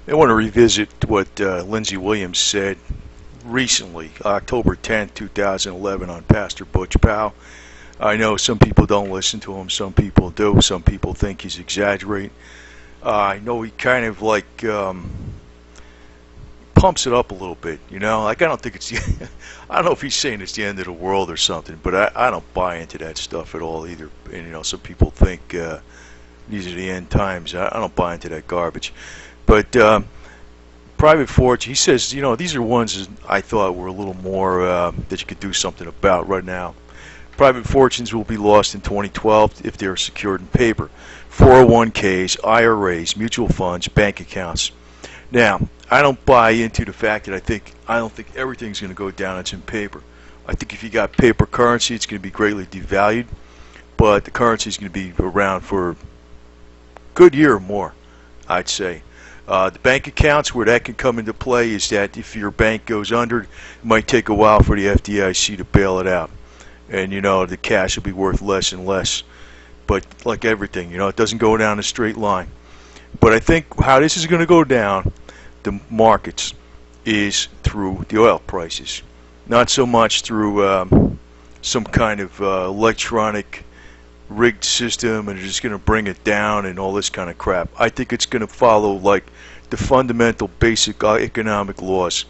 I want to revisit what Lindsey Williams said recently, October 10th, 2011, on Pastor Butch Powell. I know some people don't listen to him, some people do, some people think he's exaggerating. I know he kind of like pumps it up a little bit, you know. Like I don't think it's I don't know if he's saying it's the end of the world or something, but I don't buy into that stuff at all either. And you know, some people think these are the end times. I don't buy into that garbage. But private fortune, he says, you know, these are ones I thought were a little more that you could do something about right now. Private fortunes will be lost in 2012 if they are secured in paper. 401ks, IRAs, mutual funds, bank accounts. Now, I don't buy into the fact that I don't think everything's going to go down that's in paper. I think if you got paper currency, it's going to be greatly devalued, but the currency is going to be around for a good year or more, I'd say. The bank accounts, where that can come into play is that if your bank goes under, it might take a while for the FDIC to bail it out. And, you know, the cash will be worth less and less. But like everything, you know, it doesn't go down a straight line. But I think how this is going to go down, the markets, is through the oil prices. Not so much through some kind of electronic rigged system and just going to bring it down and all this kind of crap. I think it's going to follow like the fundamental basic economic laws.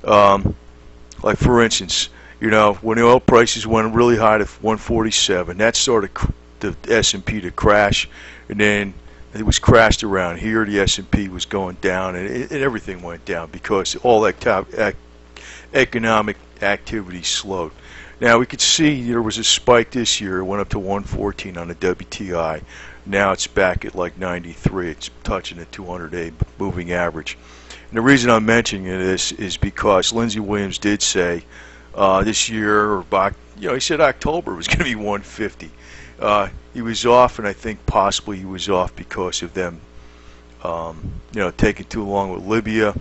Like for instance, you know, when the oil prices went really high to 147, that started the S&P to crash, and then it was crashed around here. The S&P was going down, and everything went down because all that economic activity slowed. Now we could see there was a spike this year. It went up to 114 on the WTI. Now it's back at like 93. It's touching the 200-day moving average. And the reason I'm mentioning this is because Lindsey Williams did say this year, or back, you know, he said October was going to be 150. He was off, and I think possibly he was off because of them, you know, taking too long with Libya,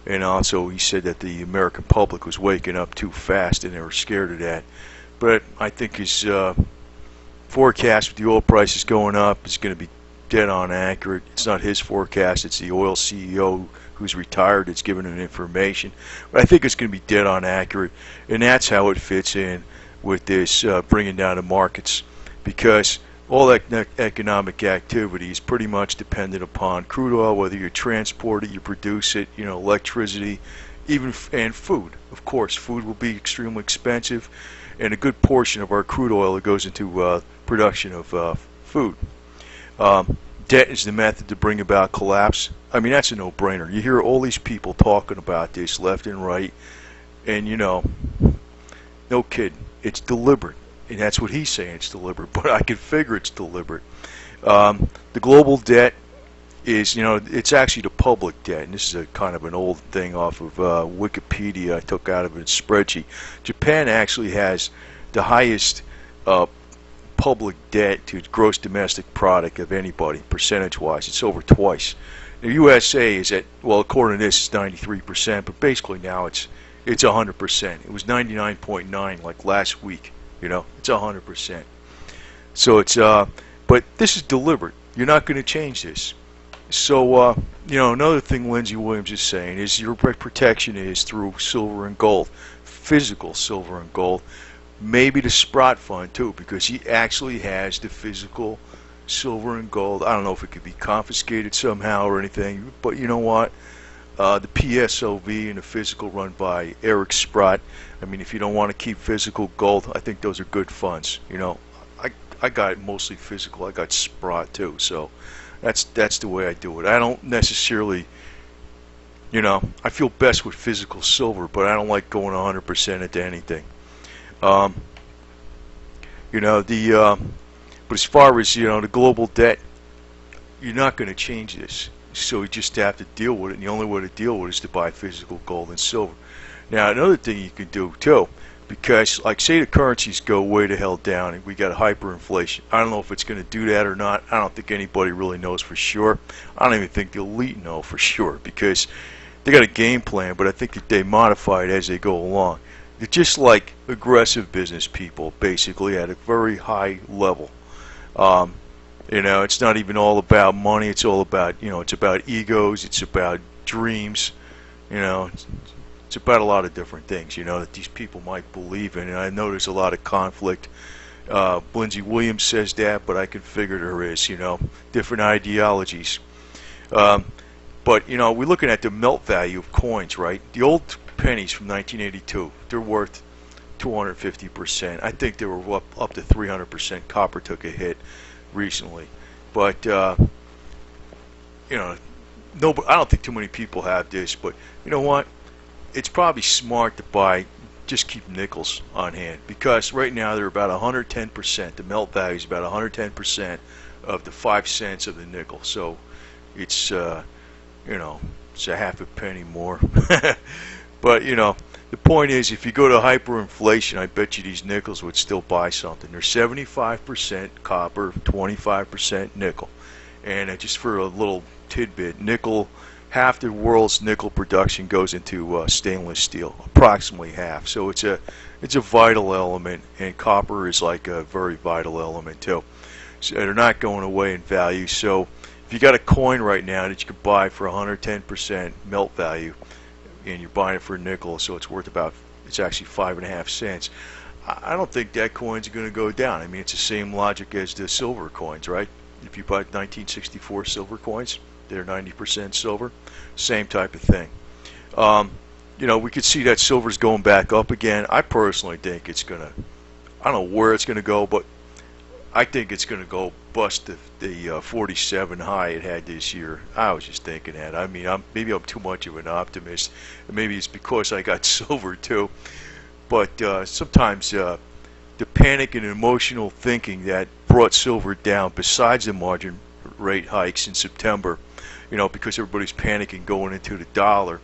and also he said that the American public was waking up too fast, and they were scared of that. But I think his forecast with the oil prices going up is going to be dead on accurate. It's not his forecast; it's the oil CEO who's retired that's giving him information. But I think it's going to be dead on accurate, and that's how it fits in with this bringing down the markets, because all that economic activity is pretty much dependent upon crude oil, whether you transport it, you produce it, you know, electricity, even and food. Of course, food will be extremely expensive, and a good portion of our crude oil goes into production of food. Debt is the method to bring about collapse. I mean, that's a no-brainer. You hear all these people talking about this left and right, and you know, no kidding, it's deliberate. And that's what he's saying, it's deliberate, but I can figure it's deliberate. The global debt is, you know, it's actually the public debt, and this is a kind of an old thing off of Wikipedia I took out of a spreadsheet. Japan actually has the highest public debt to gross domestic product of anybody, percentage-wise. It's over twice. The USA is at, well, according to this, it's 93%, but basically now it's 100%. It was 99.9 like last week. You know, it's 100%. So it's, but this is deliberate. You're not going to change this. So, you know, another thing Lindsey Williams is saying is your protection is through silver and gold, physical silver and gold, maybe the Sprott Fund too, because he actually has the physical silver and gold. I don't know if it could be confiscated somehow or anything, but you know what? The PSOV and the physical run by Eric Sprott. I mean, if you don't want to keep physical gold, I think those are good funds. You know, I got it mostly physical. I got Sprott too, so that's the way I do it. I don't necessarily, you know, I feel best with physical silver, but I don't like going 100% into anything. You know, but as far as, you know, the global debt, you're not going to change this. So you just have to deal with it, and the only way to deal with it is to buy physical gold and silver. Now, another thing you can do too, because like say the currencies go way the hell down and we got hyperinflation. I don't know if it's going to do that or not. I don't think anybody really knows for sure. I don't even think the elite know for sure, because they got a game plan, but I think that they modify it as they go along. They're just like aggressive business people, basically at a very high level. You know, it's not even all about money. It's all about, you know, it's about egos. It's about dreams. You know, it's about a lot of different things, you know, that these people might believe in. And I know there's a lot of conflict. Lindsey Williams says that, but I can figure there is, you know, different ideologies. But, you know, we're looking at the melt value of coins, right? The old pennies from 1982, they're worth 250%. I think they were up to 300%. Copper took a hit recently. But, you know, no, I don't think too many people have this, but you know what? It's probably smart to just keep nickels on hand, because right now they're about 110%. The melt value is about 110% of the 5 cents of the nickel. So it's, you know, it's a half a penny more. But, you know, the point is, if you go to hyperinflation, I bet you these nickels would still buy something. They're 75% copper, 25% nickel. And just for a little tidbit, nickel, half the world's nickel production goes into stainless steel, approximately half. So it's a vital element, and copper is like a very vital element too. So they're not going away in value. So if you got a coin right now that you could buy for 110% melt value, and you're buying it for a nickel, so it's worth about, it's actually 5.5 cents. I don't think that coin's going to go down. I mean, it's the same logic as the silver coins, right? If you buy 1964 silver coins, they're 90% silver. Same type of thing. You know, we could see that silver's going back up again. I personally think it's going to, I don't know where it's going to go, but I think it's going to go bust the 47 high it had this year. I was just thinking that. I mean, maybe I'm too much of an optimist. Maybe it's because I got silver too. But sometimes the panic and emotional thinking that brought silver down, besides the margin rate hikes in September, you know, because everybody's panicking going into the dollar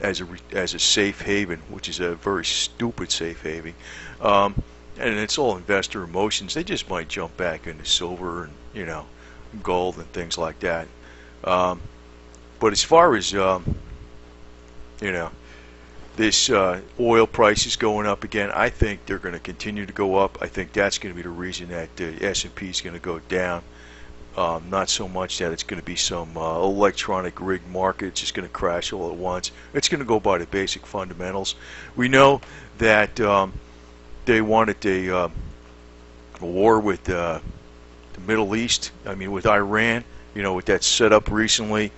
as a safe haven, which is a very stupid safe haven. And it's all investor emotions. They just might jump back into silver and, you know, gold and things like that. But as far as, you know, this oil price is going up again, I think they're going to continue to go up. I think that's going to be the reason that the S&P is going to go down. Not so much that it's going to be some electronic rigged market. It's just going to crash all at once. It's going to go by the basic fundamentals. We know that they wanted a war with the Middle East. I mean, with Iran. You know, with that set up recently,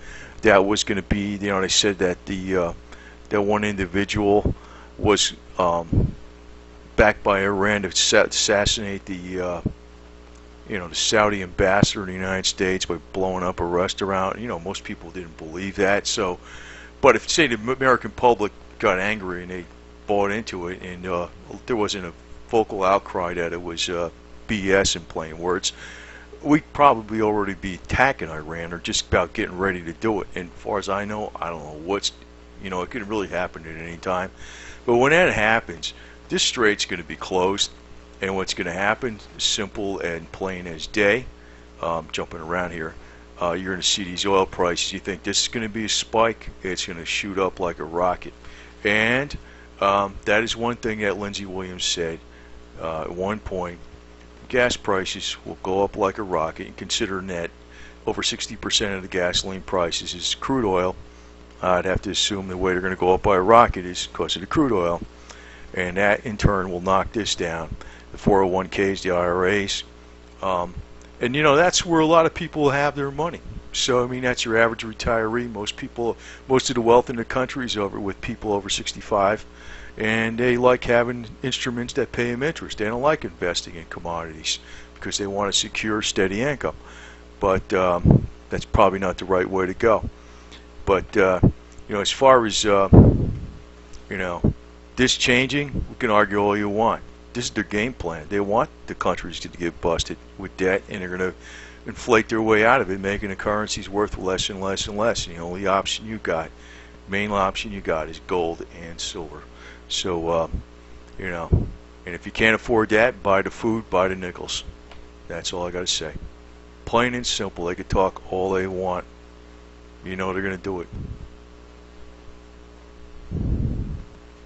that was going to be. You know, they said that that one individual was backed by Iran to assassinate the you know, the Saudi ambassador in the United States by blowing up a restaurant. You know, most people didn't believe that. So, but if, say, the American public got angry and they bought into it, and there wasn't a vocal outcry that it was BS in plain words, we'd probably already be attacking Iran or just about getting ready to do it. And as far as I know, I don't know what's, you know, it could really happen at any time. But when that happens, this strait's going to be closed. And what's going to happen, simple and plain as day, jumping around here, you're going to see these oil prices. You think this is going to be a spike, it's going to shoot up like a rocket. And that is one thing that Lindsey Williams said at one point. Gas prices will go up like a rocket, and considering that over 60% of the gasoline prices is crude oil, I'd have to assume the way they're going to go up by a rocket is because of the crude oil. And that in turn will knock this down. The 401ks, the IRAs, and you know, that's where a lot of people have their money. So I mean, that's your average retiree. Most of the wealth in the country is over with people over 65, and they like having instruments that pay them interest. They don't like investing in commodities because they want a secure, steady income. But that's probably not the right way to go. But you know, as far as you know, this changing, we can argue all you want. This is their game plan. They want the countries to get busted with debt, and they're going to inflate their way out of it, making the currencies worth less and less and less. And the only option you got, main option you got, is gold and silver. So, you know, and if you can't afford that, buy the food, buy the nickels. That's all I got to say. Plain and simple. They could talk all they want. You know they're going to do it.